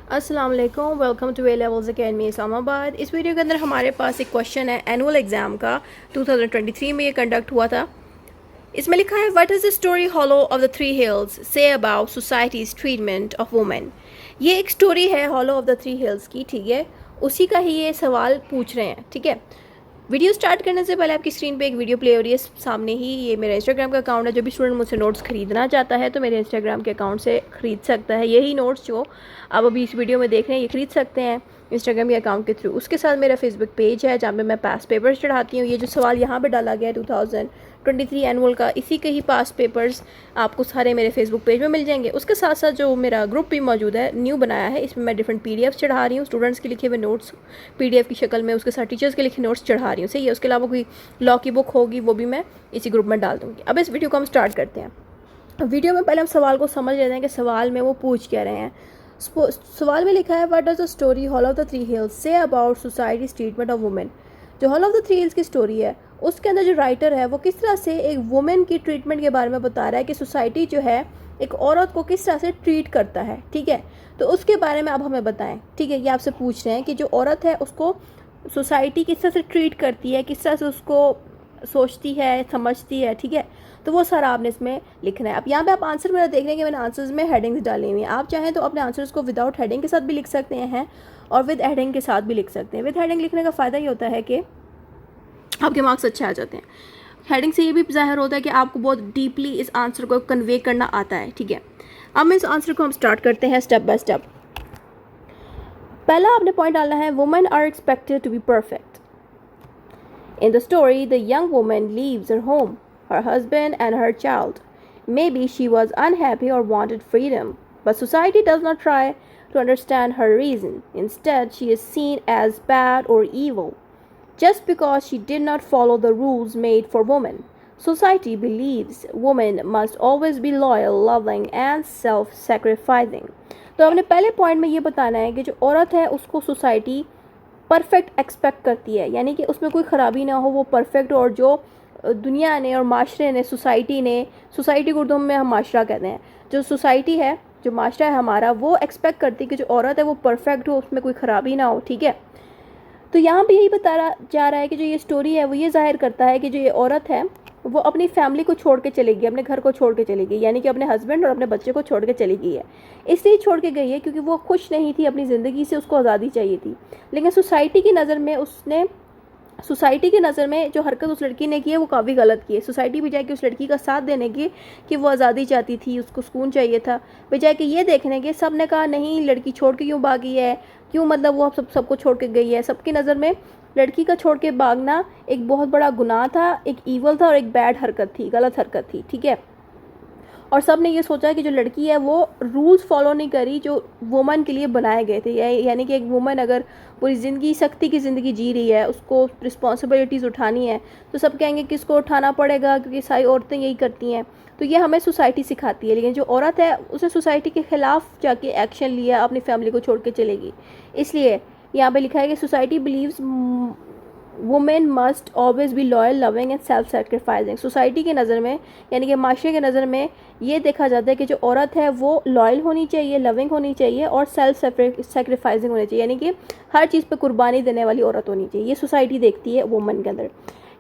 अस्सलाम वालेकुम, welcome to A levels academy Islamabad. इस वीडियो के अंदर हमारे पास एक क्वेश्चन है एनुअल एग्ज़ाम का 2023 में ये कंडक्ट हुआ था। इसमें लिखा है what is the story hollow of the three hills से about societies treatment of women. ये एक स्टोरी है hollow of the three hills की, ठीक है, उसी का ही ये सवाल पूछ रहे हैं, ठीक है। वीडियो स्टार्ट करने से पहले आपकी स्क्रीन पे एक वीडियो प्ले हो रही है सामने ही, ये मेरा इंस्टाग्राम का अकाउंट है। जो भी स्टूडेंट मुझसे नोट्स खरीदना चाहता है तो मेरे इंस्टाग्राम के अकाउंट से ख़रीद सकता है। यही नोट्स जो आप अभी इस वीडियो में देख रहे हैं ये ख़रीद सकते हैं इंस्टाग्राम के अकाउंट के थ्रू। उसके साथ मेरा फेसबुक पेज है जहाँ पे मैं पास्ट पेपर्स चढ़ाती हूँ। ये जो सवाल यहाँ पे डाला गया है 2023 एनुअल का, इसी के ही पास्ट पेपर्स आपको सारे मेरे फेसबुक पेज में मिल जाएंगे। उसके साथ साथ जो मेरा ग्रुप भी मौजूद है, न्यू बनाया है, इसमें मैं डिफरेंट PDF चढ़ा रही हूँ, स्टूडेंट्स के लिखे हुए नोट्स PDF की शक्ल में, उसके साथ टीचर्स के लिखे नोट्स चढ़ा रही हूँ। सही है। उसके अलावा कोई लॉ की बुक होगी वो भी मैं इसी ग्रुप में डाल दूँगी। अब इस वीडियो को हम स्टार्ट करते हैं। वीडियो में पहले हम सवाल को समझ लेते हैं कि सवाल में वो पूछ क्या रहे हैं। सवाल में लिखा है what does the story hall of the three hills से about societies treatment of women. जो hall of the three hills की स्टोरी है उसके अंदर जो राइटर है वो किस तरह से एक वुमेन की ट्रीटमेंट के बारे में बता रहा है कि सोसाइटी जो है एक औरत को किस तरह से ट्रीट करता है, ठीक है। तो उसके बारे में आप हमें बताएं, ठीक है। ये आपसे पूछ रहे हैं कि जो औरत है उसको सोसाइटी किस तरह से ट्रीट करती है, किस तरह से उसको सोचती है, समझती है, ठीक है। तो वो सारा आपने इसमें लिखना है। अब यहाँ पे आप आंसर मेरा देख रहे हैं कि मैंने आंसर्स में हेडिंग्स डाली हुई हैं। आप चाहें तो अपने आंसर्स को विदाउट हेडिंग के साथ भी लिख सकते हैं और विद हेडिंग के साथ भी लिख सकते हैं। विद हेडिंग लिखने का फ़ायदा ये होता है कि आपके मार्क्स अच्छे आ जाते हैं। हेडिंग से ये भी जाहिर होता है कि आपको बहुत डीपली इस आंसर को कन्वे करना आता है, ठीक है। अब इस आंसर को हम स्टार्ट करते हैं स्टेप बाय स्टेप। पहला आपने पॉइंट डालना है women are expected to be perfect. In the story, the young woman leaves her home, her husband, and her child. Maybe she was unhappy or wanted freedom, but society does not try to understand her reason. Instead, she is seen as bad or evil just because she did not follow the rules made for women. Society believes women must always be loyal, loving, and self-sacrificing. तो हमने पहले point में ये बताना है कि जो औरत है उसको सोसाइटी परफेक्ट एक्सपेक्ट करती है, यानी कि उसमें कोई ख़राबी ना हो, वो परफेक्ट हो। और जो दुनिया ने और माशरे ने, सोसाइटी को उर्दू में हम माशरा कहते हैं, जो सोसाइटी है, जो माशरा है हमारा, वो एक्सपेक्ट करती है कि जो औरत है वो परफेक्ट हो, उसमें कोई ख़राबी ना हो, ठीक है। तो यहाँ पे यही बताया जा रहा है कि जो ये स्टोरी है वो ये जाहिर करता है कि जो ये औरत है वो अपनी फैमिली को छोड़ के चली गई, अपने घर को छोड़ के चली गई, यानी कि अपने हस्बैंड और अपने बच्चे को छोड़ के चली गई है। इसलिए छोड़ के गई है क्योंकि वो खुश नहीं थी अपनी ज़िंदगी से, उसको आज़ादी चाहिए थी। लेकिन सोसाइटी की नज़र में जो हरकत उस लड़की ने की है वो काफ़ी गलत की है। सोसाइटी बजाय कि उस लड़की का साथ देने की कि वो आज़ादी चाहती थी, उसको सुकून चाहिए था, बजाय कि ये देखने के सब ने कहा नहीं लड़की छोड़ के क्यों भागी है, क्यों मतलब वो सबको छोड़ के गई है। सबकी नज़र में लड़की का छोड़ के भागना एक बहुत बड़ा गुनाह था, एक ईवल था और एक बैड हरकत थी, गलत हरकत थी, ठीक है। और सब ने ये सोचा कि जो लड़की है वो रूल्स फॉलो नहीं करी जो वुमन के लिए बनाए गए थे, यानी कि एक वुमन अगर पूरी ज़िंदगी सख्ती की ज़िंदगी जी रही है, उसको रिस्पॉन्सिबिलिटीज़ उठानी है, तो सब कहेंगे कि इसको उठाना पड़ेगा क्योंकि सारी औरतें यही करती हैं। तो ये हमें सोसाइटी सिखाती है। लेकिन जो औरत है उसने सोसाइटी के ख़िलाफ़ जाके एक्शन लिया, अपनी फैमिली को छोड़ के चलेगी। इसलिए यहाँ पे लिखा है कि society believes women must always be loyal, loving and self sacrificing. Society की नज़र में, यानी कि माशरे की नज़र में ये देखा जाता है कि जो औरत है वो लॉयल होनी चाहिए, लविंग होनी चाहिए और सेल्फ सेक्रीफाइसिंग होनी चाहिए, यानी कि हर चीज़ पे कुर्बानी देने वाली औरत होनी चाहिए। ये सोसाइटी देखती है वुमन के अंदर।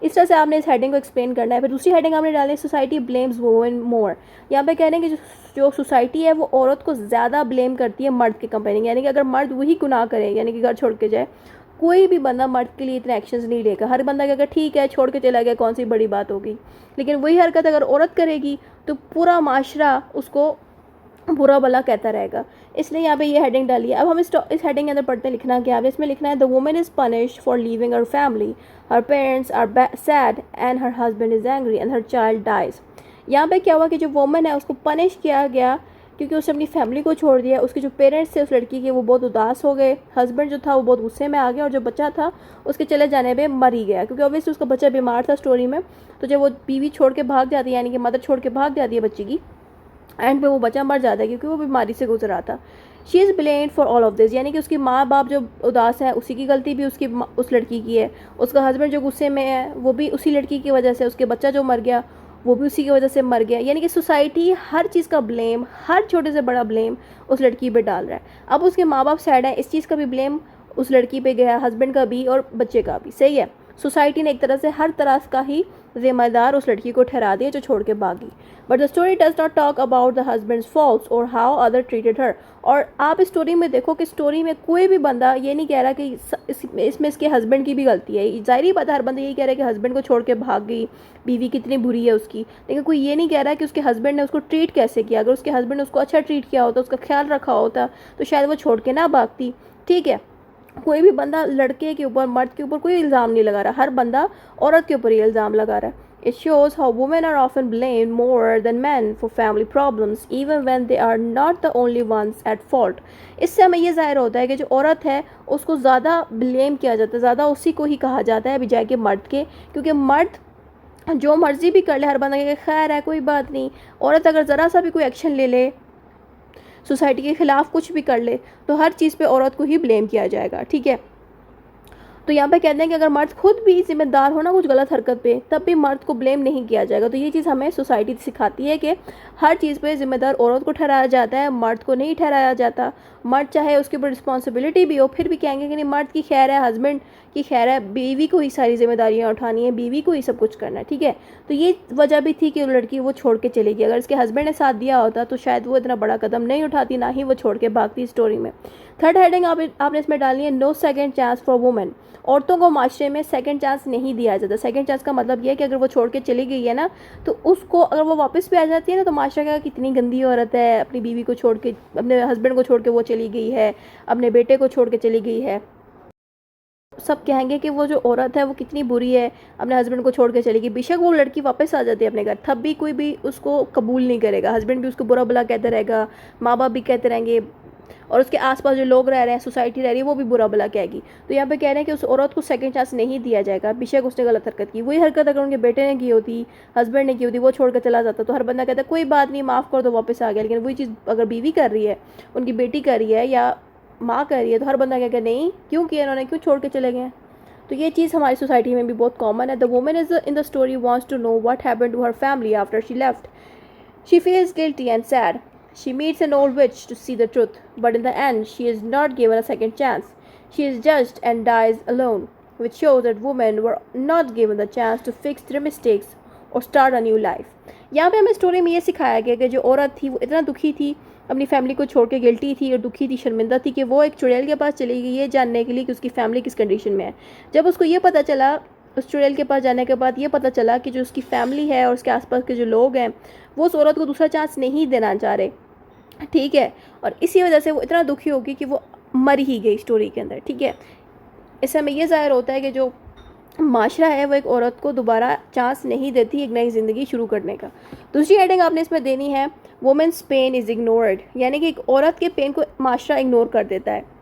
इस तरह से आपने इस हेडिंग को एक्सप्लेन करना है। फिर दूसरी हेडिंग आपने डालनी है सोसाइटी ब्लेम्स वुमेन मोर। यहाँ पे कह रहे हैं कि जो सोसाइटी है वो औरत को ज़्यादा ब्लेम करती है मर्द के कंपेयरिंग, यानी कि अगर मर्द वही गुनाह करे, यानी कि घर छोड़ के जाए, कोई भी बंदा मर्द के लिए इतने एक्शंस नहीं लेगा। हर बंदा कहेगा ठीक है छोड़ के चला गया, कौन सी बड़ी बात होगी। लेकिन वही हरकत अगर औरत करेगी तो पूरा माशरा उसको बुरा भला कहता रहेगा। इसलिए यहाँ पे ये हेडिंग डाली है। अब हम इस हेडिंग के अंदर पढ़ते लिखना क्या है। इसमें लिखना है the woman is punished for leaving her family, her parents are sad and her husband is angry and her child dies. यहाँ पे क्या हुआ कि जो वुमन है उसको पनिश किया गया क्योंकि उसने अपनी फैमिली को छोड़ दिया। उसके जो पेरेंट्स थे उस लड़की के वो बहुत उदास हो गए, हस्बैंड जो था वो बहुत गुस्से में आ गया और जो बच्चा था उसके चले जाने पे मर ही गया, क्योंकि ऑब्वियसली उसका बच्चा बीमार था स्टोरी में। तो जब वो बीवी छोड़ के भाग जाती है, यानी कि मदर छोड़ के भाग जाती है बच्ची की, एंड पे वो बच्चा मर जाता है क्योंकि वो बीमारी से गुजर रहा था। She is blamed for all of this, यानी कि उसकी माँ बाप जो उदास है उसी की गलती भी उस लड़की की है। उसका हस्बैंड जो गुस्से में है वो भी उसी लड़की की वजह से, उसके बच्चा जो मर गया वो भी उसी की वजह से मर गया। यानी कि सोसाइटी हर चीज़ का ब्लेम, हर छोटे से बड़ा ब्लेम उस लड़की पे डाल रहा है। अब उसके माँ बाप सैड हैं, इस चीज़ का भी ब्लेम उस लड़की पे गया, हस्बैंड का भी और बच्चे का भी। सही है, सोसाइटी ने एक तरह से हर तरह का ही जिम्मेदार उस लड़की को ठहरा दिया जो छोड़ के भागी। But the story does not talk about the husband's faults और हाउ अदर ट्रीटेड हर। और आप इस स्टोरी में देखो कि स्टोरी में कोई भी बंदा ये नहीं कह रहा कि इसमें इसके हस्बैंड की भी गलती है। ज़ाहिर ही बात है, हर बंदा यही कह रहा है कि हस्बैंड को छोड़ के भाग गई, बीवी कितनी बुरी है उसकी, लेकिन कोई ये नहीं कह रहा कि उसके हस्बैंड ने उसको ट्रीट कैसे किया। अगर उसके हस्बैंड ने उसको अच्छा ट्रीट किया होता, उसका ख्याल रखा होता, तो शायद वो छोड़ के ना भागती। ठीक है, कोई भी बंदा लड़के के ऊपर, मर्द के ऊपर कोई इल्ज़ाम नहीं लगा रहा, हर बंदा औरत के ऊपर ही इल्ज़ाम लगा रहा है। It shows how women are often blamed more than men for family problems, even when they are not the only ones at fault. इससे हमें ये ज़ाहिर होता है कि जो औरत है उसको ज़्यादा ब्लेम किया जाता है, ज़्यादा उसी को ही कहा जाता है बजाय के मर्द के, क्योंकि मर्द जो मर्जी भी कर ले, हर बंदा के खैर है कोई बात नहीं। औरत अगर ज़रा सा भी कोई एक्शन ले ले, सोसाइटी के ख़िलाफ़ कुछ भी कर ले, तो हर चीज़ पे औरत को ही ब्लेम किया जाएगा। ठीक है, तो यहाँ पे कहते हैं कि अगर मर्द खुद भी जिम्मेदार हो ना कुछ गलत हरकत पे, तब भी मर्द को ब्लेम नहीं किया जाएगा। तो ये चीज़ हमें सोसाइटी सिखाती है कि हर चीज़ पे जिम्मेदार औरत को ठहराया जाता है, मर्द को नहीं ठहराया जाता। मर्द चाहे उसके ऊपर रिस्पॉन्सिबिलिटी भी हो, फिर भी कहेंगे कि नहीं मर्द की खैर है, हस्बैंड की खैर है, बीवी को ही सारी जिम्मेदारियाँ उठानी है, बीवी को ही सब कुछ करना है। ठीक है, तो ये वजह भी थी कि वो लड़की वो छोड़ के चली गई। अगर इसके हस्बैंड ने साथ दिया होता तो शायद वो इतना बड़ा कदम नहीं उठाती, ना ही वो छोड़ के भागती स्टोरी में। थर्ड हेडिंग आपने इसमें डालनी है, no second chance for women. औरतों को माशरे में सेकंड चांस नहीं दिया जाता। सेकंड चांस का मतलब ये है कि अगर वो छोड़ के चली गई है ना, तो उसको अगर वो वापस भी आ जाती है ना, तो माशरा का कितनी गंदी औरत है, अपनी बीवी को छोड़ के, अपने हस्बैंड को छोड़ के वो चली गई है, अपने बेटे को छोड़ के चली गई है। सब कहेंगे कि वो जो औरत है वो कितनी बुरी है, अपने हस्बैंड को छोड़ के चली गई। बेशक वो लड़की वापस आ जाती है अपने घर, तब भी कोई भी उसको कबूल नहीं करेगा। हस्बैंड भी उसको बुरा भला कहते रहेगा, माँ बाप भी कहते रहेंगे, और उसके आसपास जो लोग रह रहे हैं, सोसाइटी रह रही है, वो भी बुरा भला कहेगी। तो यहाँ पे कह रहे हैं कि उस औरत को सेकंड चांस नहीं दिया जाएगा, बेशक उसने गलत हरकत की। वही हरकत अगर उनके बेटे ने की होती, हस्बैंड ने की होती, वो छोड़ कर चला जाता, तो हर बंदा कहता है कोई बात नहीं, माफ़ कर दो, वापस आ गया। लेकिन वही चीज़ अगर बीवी कर रही है, उनकी बेटी कर रही है या माँ कर रही है, तो हर बंदा कहता नहीं क्यों किया इन्होंने, क्यों छोड़ के चले गए। तो ये चीज़ हमारी सोसाइटी में भी बहुत कॉमन है। The woman is in the story wants to know what happened to her family after she left. She feels guilty and sad. She meets an old witch to see the truth, but in the end, she is not given a second chance. She is judged and dies alone, which shows that women were not given the chance to fix their mistakes or start a new life. यहाँ पे हमें story में ये सिखाया गया कि जो औरत थी वो इतना दुखी थी, अपनी फैमिली को छोड़ के गिल्टी थी और दुखी थी, शर्मिंदा थी, कि वो एक चुड़ैल के पास चली गई ये जानने के लिए कि उसकी फैमिली किस कंडीशन में है। जब उसको ये पता चला, उस चुड़ैल के पास जाने के बाद ये पता चला कि जो उसकी फैमिली है और उसके आसपास के जो लोग हैं, वो उस औरत को दूसरा चांस नहीं देना चाह रहे। ठीक है, और इसी वजह से वो इतना दुखी होगी कि वो मर ही गई स्टोरी के अंदर। ठीक है, इससे हमें ये ज़ाहिर होता है कि जो माशरा है वो एक औरत को दोबारा चांस नहीं देती एक नई ज़िंदगी शुरू करने का। दूसरी हेडिंग आपने इसमें देनी है, वुमेन्स पेन इज़ इग्नोर्ड, यानी कि एक औरत के पेन को माशरा इग्नोर कर देता है।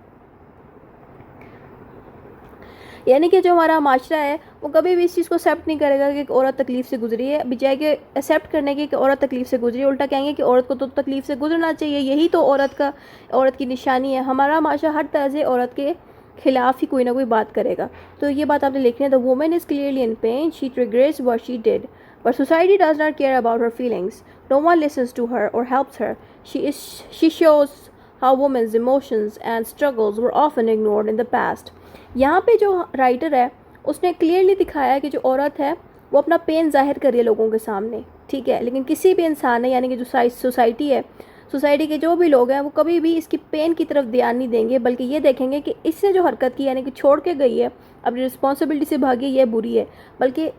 यानी कि जो हमारा माशरा है वो कभी भी इस चीज़ को एक्सेप्ट नहीं करेगा कि एक औरत तकलीफ़ से गुजरी है, बजाय के एक्सेप्ट करने की कि औरत तकलीफ़ से गुजरी, उल्टा कहेंगे कि औरत को तो तकलीफ़ से गुजरना चाहिए, यही तो औरत की निशानी है। हमारा माशरा हर तरह से औरत के खिलाफ ही कोई ना कोई बात करेगा। तो ये बात आपने लिखनी है, the woman is clearly in pain, she regrets what she did, but society does not care about her feelings, no one listens to her और helps her. She shows how women's emotions and struggles were often ignored in the past. यहाँ पे जो writer है उसने clearly दिखाया कि जो औरत है वो अपना पेन जाहिर कर रही है लोगों के सामने। ठीक है, लेकिन किसी भी इंसान ने, यानी कि जो सोसाइटी है, सोसाइटी के जो भी लोग हैं, वो कभी भी इसकी पेन की तरफ ध्यान नहीं देंगे, बल्कि ये देखेंगे कि इसने जो हरकत की, यानी कि छोड़ के गई है, अपनी रिस्पॉन्सिबिलिटी से भागी, ये बुरी है। बल्कि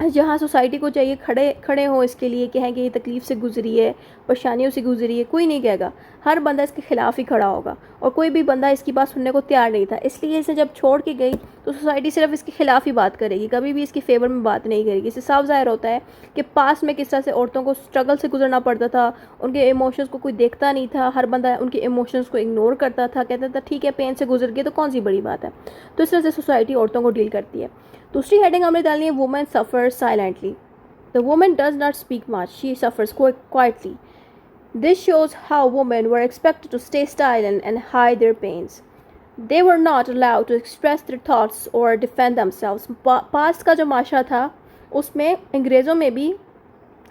जहाँ सोसाइटी को चाहिए खड़े हों इसके लिए, कहें कि ये तकलीफ़ से गुजरी है, परेशानियों से गुजरी है, कोई नहीं कहेगा, हर बंदा इसके ख़िलाफ़ ही खड़ा होगा, और कोई भी बंदा इसकी बात सुनने को तैयार नहीं था। इसलिए इसे जब छोड़ के गई तो सोसाइटी सिर्फ इसके ख़िलाफ़ ही बात करेगी, कभी भी इसके फेवर में बात नहीं करेगी। इससे साफ ज़ाहिर होता है कि पास में किस तरह से औरतों को स्ट्रगल से गुजरना पड़ता था, उनके इमोशंस को कोई देखता नहीं था, हर बंदा उनके इमोशंस को इग्नोर करता था, कहता था ठीक है पेन से गुजर गई तो कौन सी बड़ी बात है। तो इस तरह से सोसाइटी औरतों को डील करती है। दूसरी हेडिंग हमने डालनी है, women suffers silently. The woman does not speak much, she suffers quietly. This shows how women were expected to stay silent and hide their pains. They were not allowed to express their thoughts or defend themselves. Past का जो माशरा था उसमें अंग्रेज़ों में भी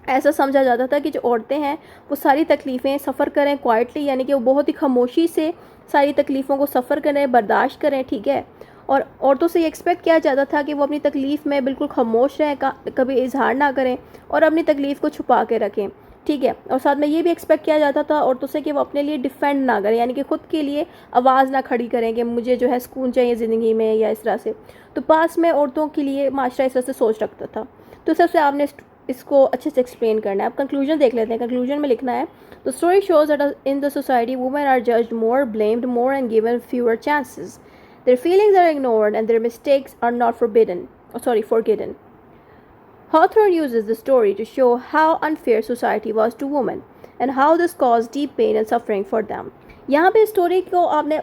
ऐसा समझा जाता था कि जो औरतें हैं वो सारी तकलीफ़ें सफ़र करें क्वाइटली, यानी कि वो बहुत ही खामोशी से सारी तकलीफ़ों को सफ़र करें, बर्दाश्त करें, ठीक है। और औरतों से ये एक्सपेक्ट किया जाता था कि वो अपनी तकलीफ़ में बिल्कुल खामोश रहें, कभी इजहार ना करें और अपनी तकलीफ़ को छुपा के रखें, ठीक है। और साथ में ये भी एक्सपेक्ट किया जाता था औरतों से कि वो अपने लिए डिफेंड ना करें, यानी कि ख़ुद के लिए आवाज़ ना खड़ी करें कि मुझे जो है सुकून चाहिए ज़िंदगी में या इस तरह से। तो पास में औरतों के लिए माशरा इस तरह से सोच रखता था। तो सबसे आपने इसको अच्छे से एक्सप्लेन करना है। अब कंक्लूजन देख लेते हैं। कंक्लूजन में लिखना है, the story shows that in the society women are judged more, blamed more and given fewer chances. Their feelings are ignored and their mistakes are not forgotten. Hawthorne uses the story to show how unfair society was to women and how this caused deep pain and suffering for them. यहाँ पे story को आपने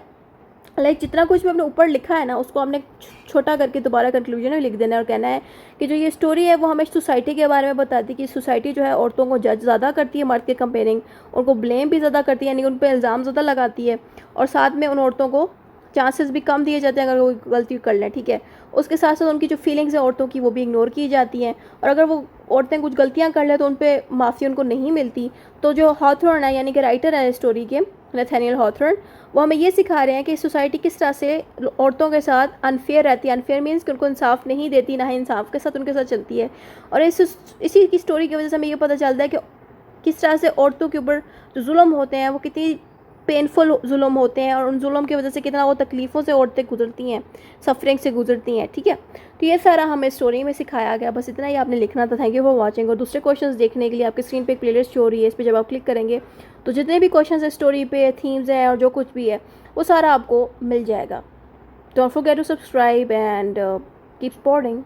जितना कुछ भी अपने ऊपर लिखा है ना, उसको आपने छोटा करके दोबारा कंक्लूजन में लिख देना है और कहना है कि जो ये स्टोरी है वो हमें सोसाइटी के बारे में बताती है कि सोसाइटी जो है औरतों को जज ज़्यादा करती है मर्द के कंपेयरिंग, उनको ब्लेम भी ज़्यादा करती है, यानी उन पर इल्ज़ाम ज़्यादा लगाती है, और साथ में उन औरतों को चांसेस भी कम दिए जाते हैं अगर वो गलती कर लें, ठीक है। उसके साथ साथ उनकी जो फीलिंग्स हैं औरतों की वो भी इग्नोर की जाती हैं, और अगर वो औरतें कुछ गलतियां कर लें तो उन पे माफ़ी उनको नहीं मिलती। तो जो हॉथॉर्न है, यानी कि राइटर है स्टोरी के, नथानियल हॉथॉर्न, वो हमें ये सिखा रहे हैं कि सोसाइटी किस तरह से औरतों के साथ अनफेयर रहती है। अनफेयर मीन्स कि उनको इंसाफ नहीं देती, ना ही इंसाफ के साथ उनके साथ चलती है। और इसी की स्टोरी की वजह से हमें ये पता चलता है कि किस तरह से औरतों के ऊपर जो जुल्म होते हैं वो कितनी पेनफुल जुल्म होते हैं, और उन जुल्म की वजह से कितना वो तकलीफ़ों से औरतें गुजरती हैं, सफरिंग से गुजरती हैं, ठीक है। तो ये सारा हमें स्टोरी में सिखाया गया, बस इतना ही आपने लिखना था। Thank you for watching. और दूसरे क्वेश्चंस देखने के लिए आपकी स्क्रीन पे एक प्लेलिस्ट शो हो रही है, इस पर जब आप क्लिक करेंगे तो जितने भी क्वेश्चंस हैं स्टोरी पे, थीम्स हैं और जो कुछ भी है वो सारा आपको मिल जाएगा। Don't forget to subscribe and keep supporting.